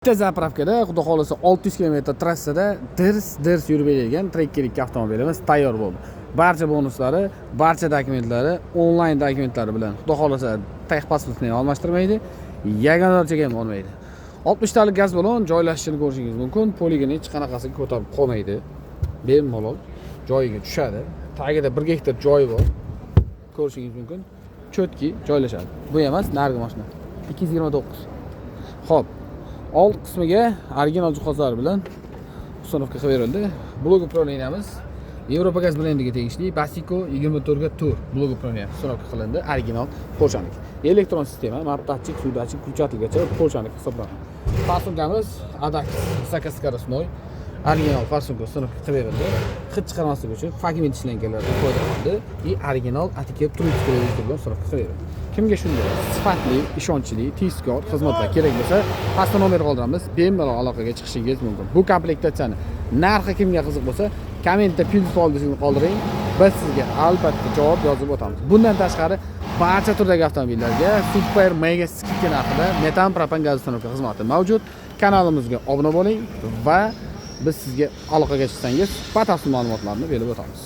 Bitta zapravkada, xudo xolasa 600 km trassada dirs yurib bergan Tracker 2 avtomobilimiz tayyor bo'ldi. Barcha bonuslari, barcha dokumentlari, onlayn dokumentlari bilan, xudo xolasa texpasportni almashtirmaydi, yagona darchaga ham olmaydi. 60 talik gaz balon joylashishini ko'rishingiz mumkin. Poligini hech qanaqasiga ko'tarib qolmaydi. Bemalol joyiga tushadi. Tagida 1 gektar joyi bor. Ko'rishingiz mumkin. Chotki joylashadi. Bu emas, narigi mashina. 229. Xo'p. Old qismiga original jihozlar bilan uстановка qilib berildi. Blok upravleniyamiz Yevropa gaz brendiga tegishli Basico 24 ga Tour blok upravleniyasi uстановка qilindi. Original Polshaniki. Elektron sistema, map datchik, suv datchik, ключатligacha Polshaniki hisoblanadi. Farsunkamiz Adax Sakaskorostoy original farsunka uстановка qilib berildi. Hid chiqarmaslik uchun fragment ishlanganlardan foydalandi. Original etiket turuvchi televizor bilan uстановка qilib berildi. Kimga shunday sifatli, ishonchli, tezkor xizmatlar kerak bo'lsa, pastda nomer qoldiramiz, bemalol aloqaga chiqishingiz mumkin. Bu komplektatsiyani narxi kimga qiziq bo'lsa, kommentda pul faoliyatini qoldiring. Biz sizga albatta javob yozib o'tamiz. Bundan tashqari, barcha turdagi avtomobillarga super mega skidka narxida metan propan gaz uстановка xizmati mavjud. Kanalimizga obuna bo'ling va biz sizga aloqaga chiqsangiz, batafsil ma'lumotlarni berib o'tamiz.